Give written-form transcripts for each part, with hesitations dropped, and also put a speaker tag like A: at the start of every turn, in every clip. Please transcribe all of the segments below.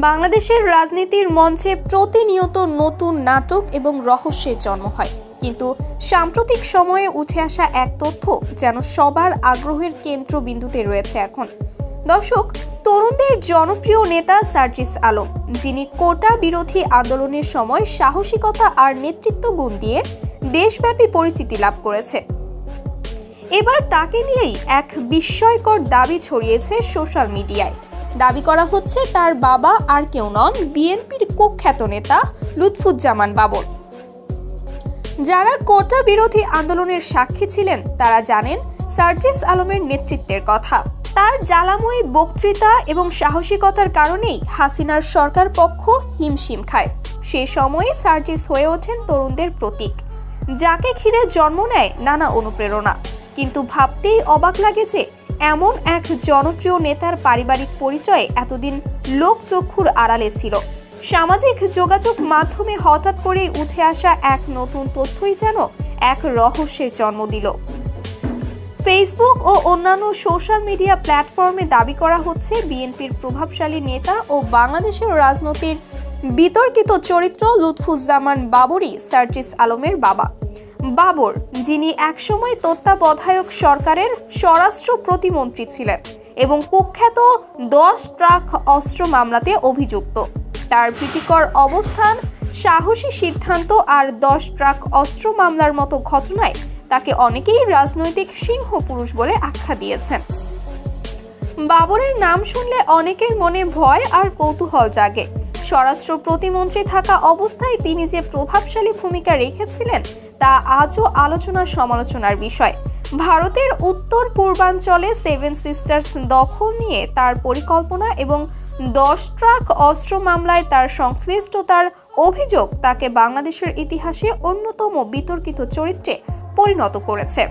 A: বাংলাদেশের রাজনীতির মঞ্চে প্রতিনিয়ত নতুন নাটক এবং রহস্যের জন্ম হয়, কিন্তু সাম্প্রতিক সময়ে উঠে আসা এক তথ্য যেন সবার আগ্রহের কেন্দ্রবিন্দুতে রয়েছে এখন। দর্শক, তরুণদের জনপ্রিয় নেতা সার্জিস আলম, যিনি কোটা বিরোধী আন্দোলনের সময় সাহসিকতা আর নেতৃত্ব গুণ দিয়ে দেশব্যাপী পরিচিতি লাভ করেছে, এবার তাকে নিয়েই এক বিস্ময়কর দাবি ছড়িয়েছে সোশ্যাল মিডিয়ায়। দাবি করা হচ্ছে তার বাবা আর কেউ নন, বিএনপির কুখ্যাত নেতা লুৎফুজ্জামান বাবর। যারা কোটা বিরোধী আন্দোলনের সাক্ষী ছিলেন তারা জানেন সার্জিস আলমের নেতৃত্বের কথা। তার জ্বালাময়ী বক্তৃতা এবং সাহসিকতার কারণেই হাসিনার সরকার পক্ষ হিমশিম খায়। সে সময়ে সার্জিস হয়ে ওঠেন তরুণদের প্রতীক, যাকে ঘিরে জন্ম নেয় নানা অনুপ্রেরণা। কিন্তু ভাবতেই অবাক লাগে যে এমন এক জনপ্রিয় নেতার পারিবারিক পরিচয়ে এতদিন লোকচক্ষুর আড়ালে ছিল। সামাজিক যোগাযোগ মাধ্যমে হঠাৎ করেই উঠে আসা এক নতুন তথ্যই যেন এক রহস্যের জন্ম দিল। ফেসবুক ও অন্যান্য সোশ্যাল মিডিয়া প্ল্যাটফর্মে দাবি করা হচ্ছে বিএনপির প্রভাবশালী নেতা ও বাংলাদেশের রাজনীতির বিতর্কিত চরিত্র লুৎফুজ্জামান বাবরই সার্জিস আলমের বাবা। বাবর, যিনি একসময় তত্ত্বাবধায়ক সরকারের স্বরাষ্ট্র প্রতিমন্ত্রী ছিলেন এবং কুখ্যাত 10 ট্রাক অস্ত্র মামলাতে অভিযুক্ত। তার ভীতিকর অবস্থান, সাহসী সিদ্ধান্ত আর 10 ট্রাক অস্ত্র মামলার মতো ঘটনায় তাকে অনেকেই রাজনৈতিক সিংহ পুরুষ বলে আখ্যা দিয়েছেন। বাবরের নাম শুনলে অনেকের মনে ভয় আর কৌতূহল জাগে। স্বরাষ্ট্র প্রতিমন্ত্রী থাকা অবস্থায় তিনি যে প্রভাবশালী ভূমিকা রেখেছিলেন তা আজও আলোচনা সমালোচনার বিষয়। ভারতের উত্তর পূর্বাঞ্চলে 7 সিস্টার্স দখল নিয়ে তার পরিকল্পনা এবং 10 ট্রাক অস্ত্র মামলায় তার সংশ্লিষ্টতার অভিযোগ তাকে বাংলাদেশের ইতিহাসে অন্যতম বিতর্কিত চরিত্রে পরিণত করেছে।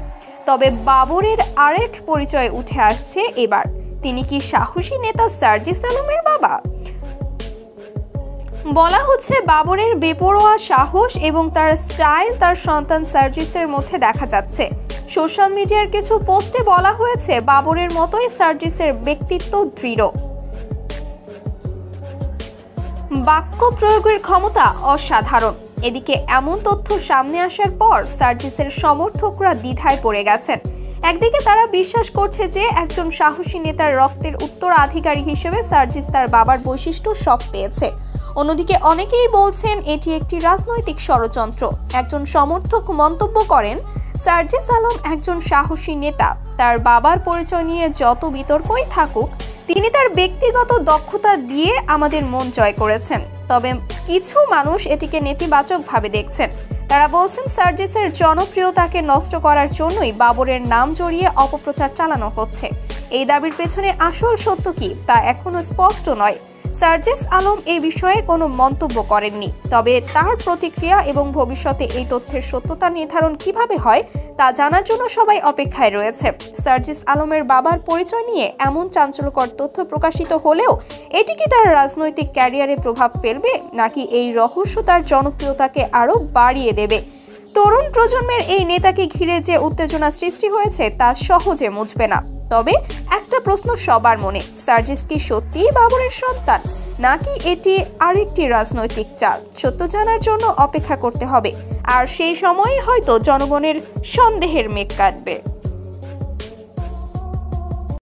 A: তবে বাবরের আরেক পরিচয় উঠে আসছে এবার। তিনি কি সাহসী নেতা সার্জিস আলমের বাবা? বলা হচ্ছে বাবরের বেপরোয়া সাহস এবং তার স্টাইল তার সন্তান সার্জিসের মধ্যে দেখা যাচ্ছে। সোশ্যাল মিডিয়ার কিছু পোস্টে বলা হয়েছে বাবরের মতোই সার্জিসের ব্যক্তিত্ব দৃঢ়, বাক্য প্রয়োগের ক্ষমতা অসাধারণ। এদিকে এমন তথ্য সামনে আসার পর সার্জিসের সমর্থকরা দ্বিধায় পড়ে গেছেন। একদিকে তারা বিশ্বাস করছে যে একজন সাহসী নেতার রক্তের উত্তরাধিকারী হিসেবে সার্জিস তার বাবার বৈশিষ্ট্য সব পেয়েছে। অন্যদিকে অনেকেই বলছেন এটি একটি রাজনৈতিক ষড়যন্ত্র। একজন সমর্থক মন্তব্য করেন, সার্জিস আলম একজন সাহসী নেতা। তার বাবার পরিচয় নিয়ে যত বিতর্কই থাকুক, তিনি তার ব্যক্তিগত দক্ষতা দিয়ে আমাদের মন জয় করেছেন। তবে কিছু মানুষ এটিকে নেতিবাচকভাবে দেখছেন। তারা বলছেন সার্জিসের জনপ্রিয়তাকে নষ্ট করার জন্যই বাবরের নাম জড়িয়ে অপপ্রচার চালানো হচ্ছে। এই দাবির পেছনে আসল সত্য কি তা এখনো স্পষ্ট নয়। সার্জিস আলম এই বিষয়ে কোনো মন্তব্য করেননি। তবে তার প্রতিক্রিয়া এবং ভবিষ্যতে এই তথ্যের সত্যতা নির্ধারণ কিভাবে হয় তা জানার জন্য সবাই অপেক্ষায় রয়েছে। সার্জিস আলমের বাবার পরিচয় নিয়ে এমন চাঞ্চল্যকর তথ্য প্রকাশিত হলেও এটি কি তার রাজনৈতিক ক্যারিয়ারে প্রভাব ফেলবে, নাকি এই রহস্য তার জনপ্রিয়তাকে আরও বাড়িয়ে দেবে? তরুণ প্রজন্মের এই নেতাকে ঘিরে যে উত্তেজনা সৃষ্টি হয়েছে তা সহজে মুছবে না। তবে একটা প্রশ্ন সবার মনে, সার্জিস কি সত্যিই বাবরের সন্তান, নাকি এটি আরেকটি রাজনৈতিক চাল? সত্য জানার জন্য অপেক্ষা করতে হবে, আর সেই সময়ে হয়তো জনগণের সন্দেহের মেঘ কাটবে।